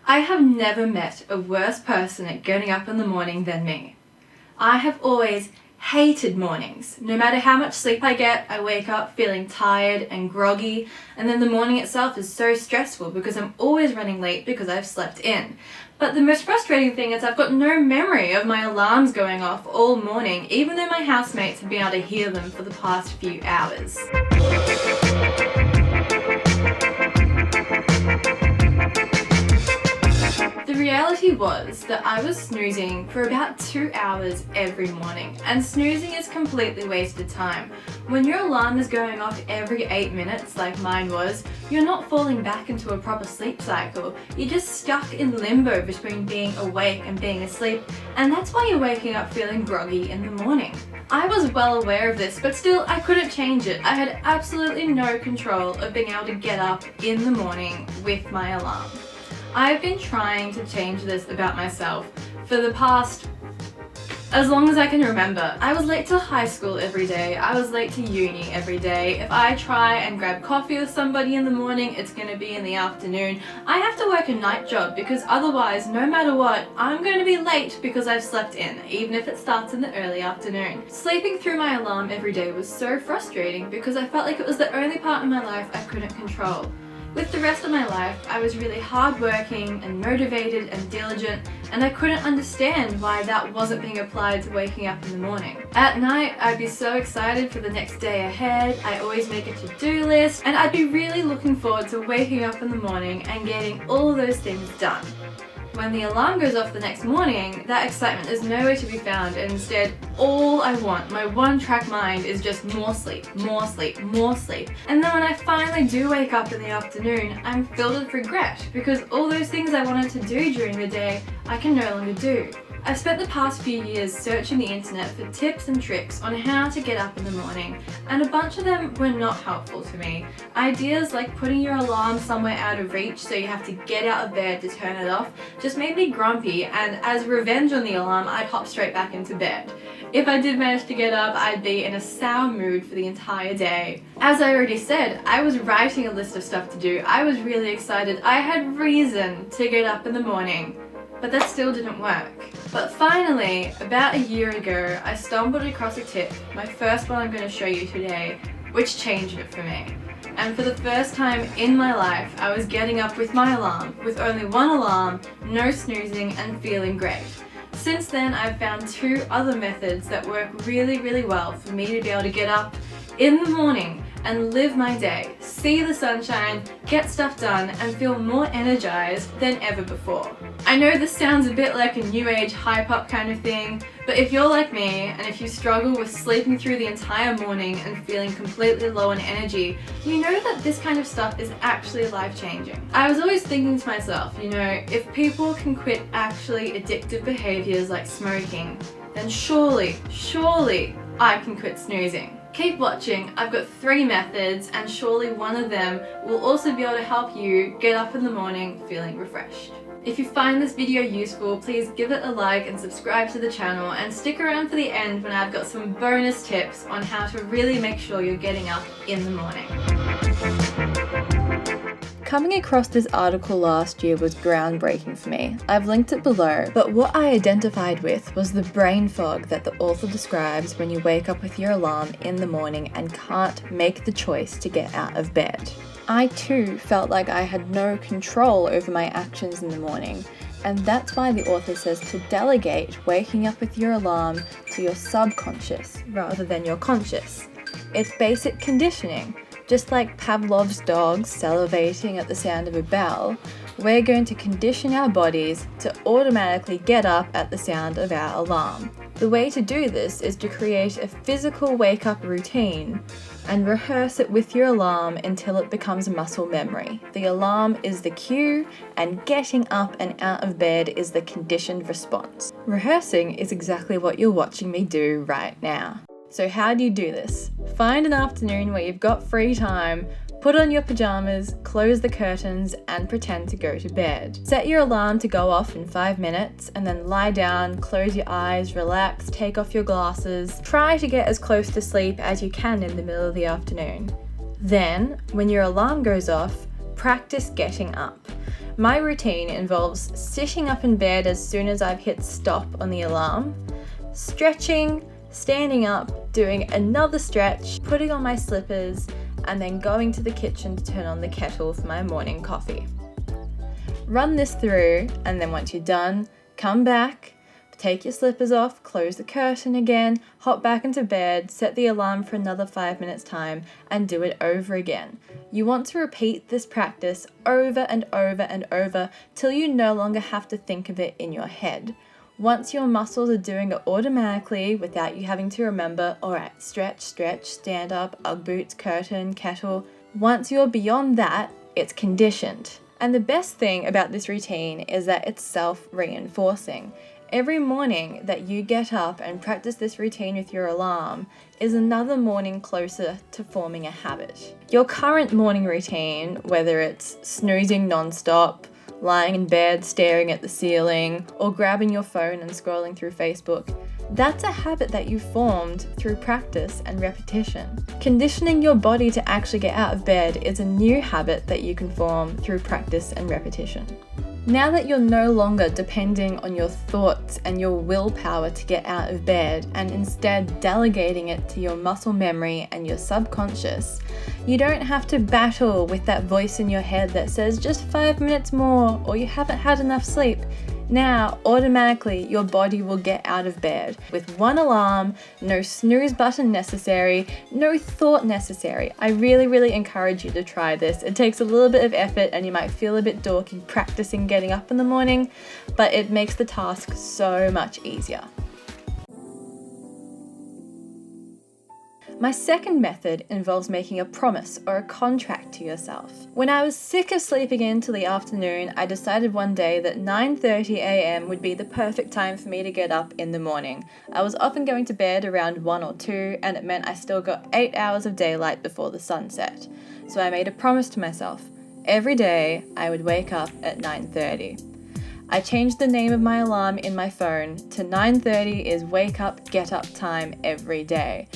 I have never met a worse person at getting up in the morning than me. I have always hated mornings. No matter how much sleep I get, I wake up feeling tired and groggy, and then the morning itself is so stressful because I'm always running late because I've slept in. But the most frustrating thing is I've got no memory of my alarms going off all morning, even though my housemates have been able to hear them for the past few hours. The reality was that I was snoozing for about 2 hours every morning, and snoozing is completely wasted time. When your alarm is going off every 8 minutes like mine was, you're not falling back into a proper sleep cycle. You're just stuck in limbo between being awake and being asleep, and that's why you're waking up feeling groggy in the morning. I was well aware of this, but still I couldn't change it. I had absolutely no control of being able to get up in the morning with my alarm. I've been trying to change this about myself for the past as long as I can remember. I was late to high school every day. I was late to uni every day. If I try and grab coffee with somebody in the morning, it's going to be in the afternoon. I have to work a night job because otherwise, no matter what, I'm going to be late because I've slept in, even if it starts in the early afternoon. Sleeping through my alarm every day was so frustrating because I felt like it was the only part of my life I couldn't control. With the rest of my life, I was really hardworking and motivated and diligent, and I couldn't understand why that wasn't being applied to waking up in the morning. At night, I'd be so excited for the next day ahead. I always make a to-do list, and I'd be really looking forward to waking up in the morning and getting all those things done. When the alarm goes off the next morning, that excitement is nowhere to be found, and instead, all I want, my one-track mind, is just more sleep, more sleep, more sleep. And then when I finally do wake up in the afternoon, I'm filled with regret because all those things I wanted to do during the day, I can no longer do. I've spent the past few years searching the internet for tips and tricks on how to get up in the morning, and a bunch of them were not helpful to me. Ideas like putting your alarm somewhere out of reach so you have to get out of bed to turn it off just made me grumpy, and as revenge on the alarm, I'd hop straight back into bed. If I did manage to get up, I'd be in a sour mood for the entire day. As I already said, I was writing a list of stuff to do. I was really excited. I had reason to get up in the morning. But that still didn't work. But finally, about a year ago, I stumbled across a tip, my first one I'm going to show you today, which changed it for me. And for the first time in my life, I was getting up with my alarm, with only one alarm, no snoozing, and feeling great. Since then, I've found 2 other methods that work really, really well for me to be able to get up in the morning and live my day, see the sunshine, get stuff done, and feel more energized than ever before. I know this sounds a bit like a new age hype up kind of thing, but if you're like me, and if you struggle with sleeping through the entire morning and feeling completely low on energy, you know that this kind of stuff is actually life-changing. I was always thinking to myself, if people can quit actually addictive behaviors like smoking, then surely I can quit snoozing. Keep watching, I've got 3 methods, and surely one of them will also be able to help you get up in the morning feeling refreshed. If you find this video useful, please give it a like and subscribe to the channel, and stick around for the end when I've got some bonus tips on how to really make sure you're getting up in the morning. Coming across this article last year was groundbreaking for me. I've linked it below, but what I identified with was the brain fog that the author describes when you wake up with your alarm in the morning and can't make the choice to get out of bed. I too felt like I had no control over my actions in the morning, and that's why the author says to delegate waking up with your alarm to your subconscious rather than your conscious. It's basic conditioning. Just like Pavlov's dogs salivating at the sound of a bell, we're going to condition our bodies to automatically get up at the sound of our alarm. The way to do this is to create a physical wake-up routine and rehearse it with your alarm until it becomes muscle memory. The alarm is the cue, and getting up and out of bed is the conditioned response. Rehearsing is exactly what you're watching me do right now. So how do you do this? Find an afternoon where you've got free time, put on your pajamas, close the curtains, and pretend to go to bed. Set your alarm to go off in 5 minutes, and then lie down, close your eyes, relax, take off your glasses. Try to get as close to sleep as you can in the middle of the afternoon. Then, when your alarm goes off, practice getting up. My routine involves sitting up in bed as soon as I've hit stop on the alarm, stretching, standing up, doing another stretch, putting on my slippers, and then going to the kitchen to turn on the kettle for my morning coffee. Run this through, and then once you're done, come back, take your slippers off, close the curtain again, hop back into bed, set the alarm for another 5 minutes time, and do it over again. You want to repeat this practice over and over and over till you no longer have to think of it in your head. Once your muscles are doing it automatically without you having to remember, alright, stretch, stand up, Ugg boots, curtain, kettle. Once you're beyond that, it's conditioned. And the best thing about this routine is that it's self-reinforcing. Every morning that you get up and practice this routine with your alarm is another morning closer to forming a habit. Your current morning routine, whether it's snoozing non-stop, lying in bed staring at the ceiling, or grabbing your phone and scrolling through Facebook, that's a habit that you formed through practice and repetition. Conditioning your body to actually get out of bed is a new habit that you can form through practice and repetition. Now that you're no longer depending on your thoughts and your willpower to get out of bed and instead delegating it to your muscle memory and your subconscious, you don't have to battle with that voice in your head that says just 5 minutes more or you haven't had enough sleep. Now, automatically, your body will get out of bed with one alarm, no snooze button necessary, no thought necessary. I really encourage you to try this. It takes a little bit of effort and you might feel a bit dorky practicing getting up in the morning, but it makes the task so much easier. My second method involves making a promise or a contract to yourself. When I was sick of sleeping in till the afternoon, I decided one day that 9:30 a.m. would be the perfect time for me to get up in the morning. I was often going to bed around 1 or 2, and it meant I still got 8 hours of daylight before the sun set. So I made a promise to myself. Every day, I would wake up at 9:30. I changed the name of my alarm in my phone to 9:30 is wake up, get up time every day.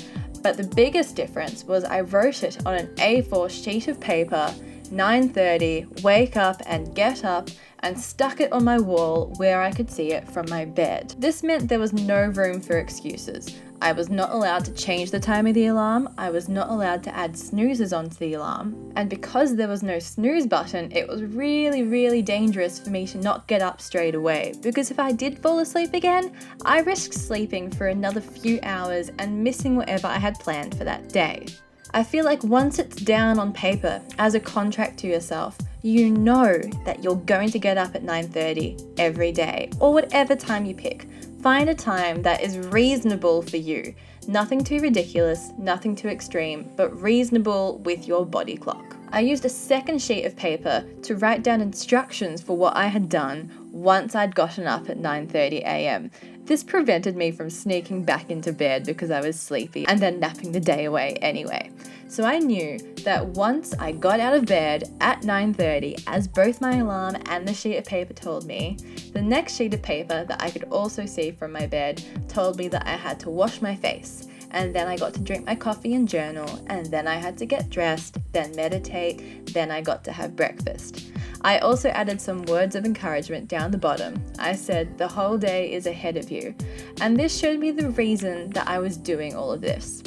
But the biggest difference was I wrote it on an A4 sheet of paper, 9:30, wake up and get up, and stuck it on my wall where I could see it from my bed. This meant there was no room for excuses. I was not allowed to change the time of the alarm, I was not allowed to add snoozes onto the alarm, and because there was no snooze button, it was really dangerous for me to not get up straight away, because if I did fall asleep again, I risked sleeping for another few hours and missing whatever I had planned for that day. I feel like once it's down on paper as a contract to yourself, you know that you're going to get up at 9:30 every day, or whatever time you pick. Find a time that is reasonable for you. Nothing too ridiculous, nothing too extreme, but reasonable with your body clock. I used a second sheet of paper to write down instructions for what I had done once I'd gotten up at 9:30 a.m. This prevented me from sneaking back into bed because I was sleepy and then napping the day away anyway. So I knew that once I got out of bed at 9:30, as both my alarm and the sheet of paper told me, the next sheet of paper that I could also see from my bed told me that I had to wash my face. And then I got to drink my coffee and journal, and then I had to get dressed, then meditate, then I got to have breakfast. I also added some words of encouragement down the bottom. I said, the whole day is ahead of you. And this showed me the reason that I was doing all of this.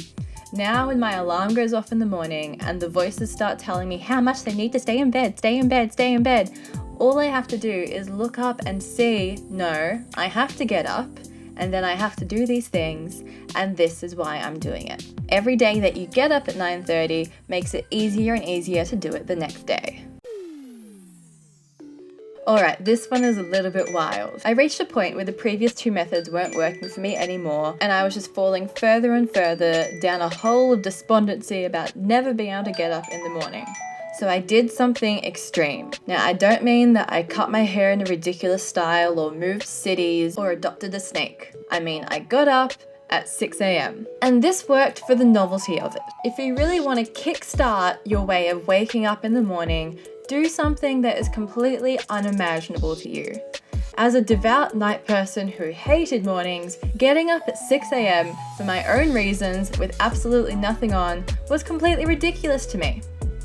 Now when my alarm goes off in the morning and the voices start telling me how much they need to stay in bed, all I have to do is look up and see, no, I have to get up, and then I have to do these things, and this is why I'm doing it. Every day that you get up at 9:30 makes it easier and easier to do it the next day. Alright, this one is a little bit wild. I reached a point where the previous two methods weren't working for me anymore, and I was just falling further and further down a hole of despondency about never being able to get up in the morning. So I did something extreme. Now, I don't mean that I cut my hair in a ridiculous style or moved cities or adopted a snake. I mean, I got up at 6 a.m. And this worked for the novelty of it. If you really want to kickstart your way of waking up in the morning, do something that is completely unimaginable to you. As a devout night person who hated mornings, getting up at 6 a.m. for my own reasons with absolutely nothing on was completely ridiculous to me.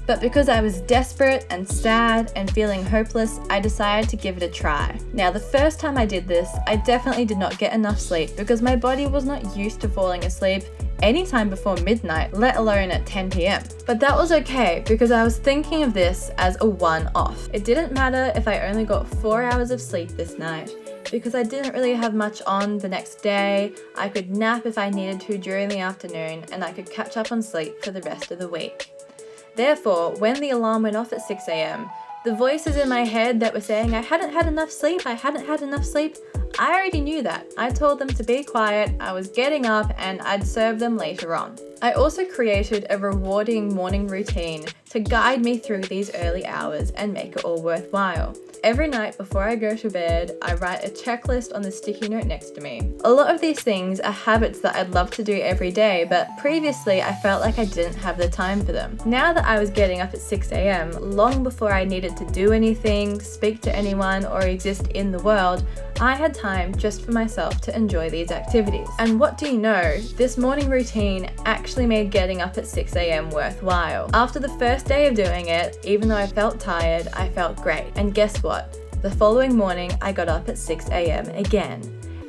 But because I was desperate and sad and feeling hopeless, I decided to give it a try. Now, the first time I did this, I definitely did not get enough sleep because my body was not used to falling asleep anytime before midnight, let alone at 10 p.m. But that was okay because I was thinking of this as a one-off. It didn't matter if I only got 4 hours of sleep this night because I didn't really have much on the next day. I could nap if I needed to during the afternoon, and I could catch up on sleep for the rest of the week. Therefore, when the alarm went off at 6 a.m., the voices in my head that were saying I hadn't had enough sleep, I already knew that. I told them to be quiet, I was getting up, and I'd serve them later on. I also created a rewarding morning routine to guide me through these early hours and make it all worthwhile. Every night before I go to bed, I write a checklist on the sticky note next to me. A lot of these things are habits that I'd love to do every day, but previously I felt like I didn't have the time for them. Now that I was getting up at 6 a.m, long before I needed to do anything, speak to anyone, or exist in the world, I had time just for myself to enjoy these activities. And what do you know? This morning routine actually made getting up at 6 a.m. worthwhile. After the first day of doing it, even though I felt tired, I felt great. And guess what? The following morning, I got up at 6 a.m. again.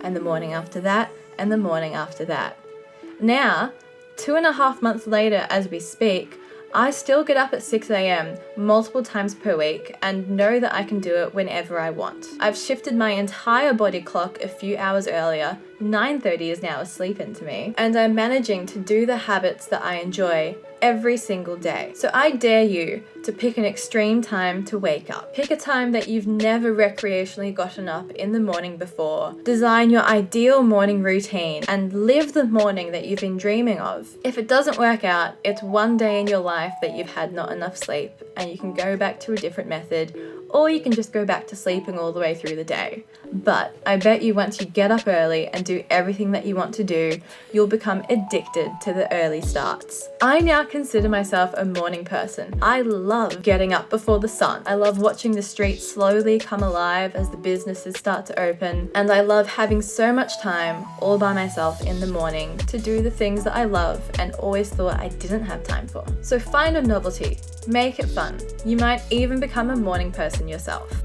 And the morning after that, and the morning after that. Now, 2.5 months later as we speak, I still get up at 6 a.m. multiple times per week and know that I can do it whenever I want. I've shifted my entire body clock a few hours earlier. 9:30 is now asleep into me, and I'm managing to do the habits that I enjoy every single day. So I dare you to pick an extreme time to wake up. Pick a time that you've never recreationally gotten up in the morning before. Design your ideal morning routine and live the morning that you've been dreaming of. If it doesn't work out, it's one day in your life that you've had not enough sleep and you can go back to a different method, or you can just go back to sleeping all the way through the day. But I bet you once you get up early and do everything that you want to do, you'll become addicted to the early starts. I now consider myself a morning person. I love getting up before the sun. I love watching the streets slowly come alive as the businesses start to open. And I love having so much time all by myself in the morning to do the things that I love and always thought I didn't have time for. So find a novelty. Make it fun. You might even become a morning person yourself.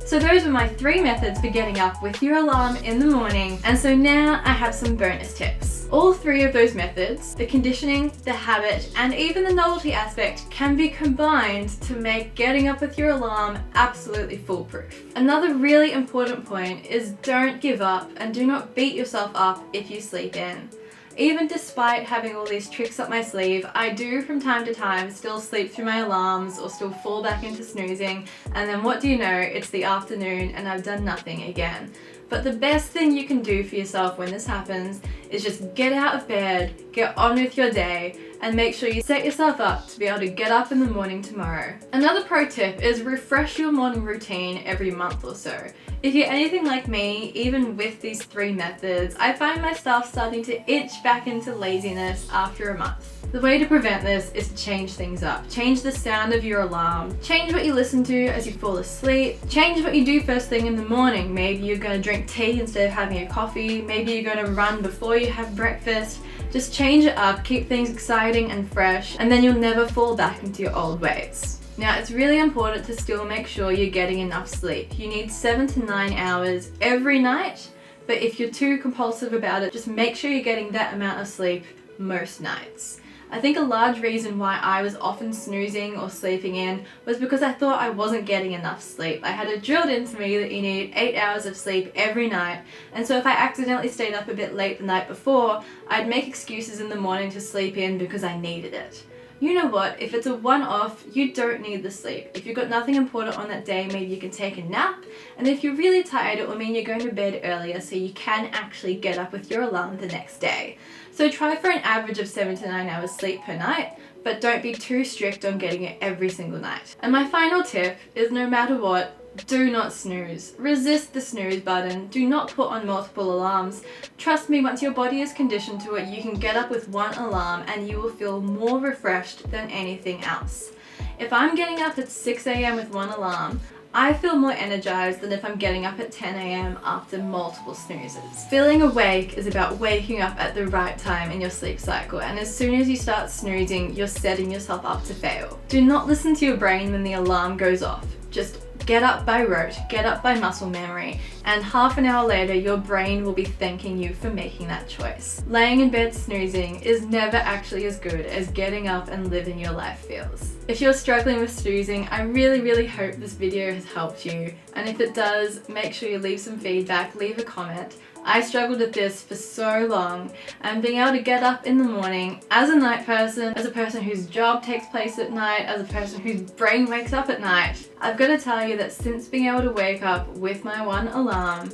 So those were my 3 methods for getting up with your alarm in the morning, and so now I have some bonus tips. All 3 of those methods, the conditioning, the habit, and even the novelty aspect, can be combined to make getting up with your alarm absolutely foolproof. Another really important point is don't give up and do not beat yourself up if you sleep in. Even despite having all these tricks up my sleeve, I do from time to time still sleep through my alarms or still fall back into snoozing, and then what do you know, it's the afternoon and I've done nothing again. But the best thing you can do for yourself when this happens is just get out of bed, get on with your day, and make sure you set yourself up to be able to get up in the morning tomorrow. Another pro tip is refresh your morning routine every month or so. If you're anything like me, even with these 3 methods, I find myself starting to inch back into laziness after a month. The way to prevent this is to change things up. Change the sound of your alarm. Change what you listen to as you fall asleep. Change what you do first thing in the morning. Maybe you're going to drink tea instead of having a coffee. Maybe you're going to run before you have breakfast. Just change it up, keep things exciting and fresh, and then you'll never fall back into your old ways. Now, it's really important to still make sure you're getting enough sleep. You need 7 to 9 hours every night, but if you're too compulsive about it, just make sure you're getting that amount of sleep most nights. I think a large reason why I was often snoozing or sleeping in was because I thought I wasn't getting enough sleep. I had it drilled into me that you need 8 hours of sleep every night, and so if I accidentally stayed up a bit late the night before, I'd make excuses in the morning to sleep in because I needed it. You know what, if it's a one-off, you don't need the sleep. If you've got nothing important on that day, maybe you can take a nap, and if you're really tired, it will mean you're going to bed earlier so you can actually get up with your alarm the next day. So try for an average of 7 to 9 hours sleep per night, but don't be too strict on getting it every single night. And my final tip is no matter what, do not snooze. Resist the snooze button. Do not put on multiple alarms. Trust me, once your body is conditioned to it, you can get up with one alarm and you will feel more refreshed than anything else. If I'm getting up at 6 a.m. with one alarm, I feel more energized than if I'm getting up at 10 a.m. after multiple snoozes. Feeling awake is about waking up at the right time in your sleep cycle, and as soon as you start snoozing, you're setting yourself up to fail. Do not listen to your brain when the alarm goes off. Just get up by rote, get up by muscle memory, and half an hour later your brain will be thanking you for making that choice. Laying in bed snoozing is never actually as good as getting up and living your life feels. If you're struggling with snoozing, I really hope this video has helped you, and if it does, make sure you leave some feedback, leave a comment. I struggled with this for so long, and being able to get up in the morning as a night person, as a person whose job takes place at night, as a person whose brain wakes up at night, I've got to tell you that since being able to wake up with my one alarm,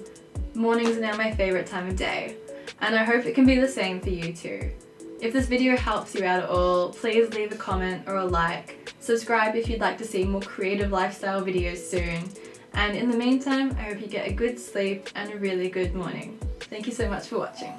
mornings are now my favourite time of day, and I hope it can be the same for you too. If this video helps you out at all, please leave a comment or a like, subscribe if you'd like to see more creative lifestyle videos soon, and in the meantime, I hope you get a good sleep and a really good morning. Thank you so much for watching.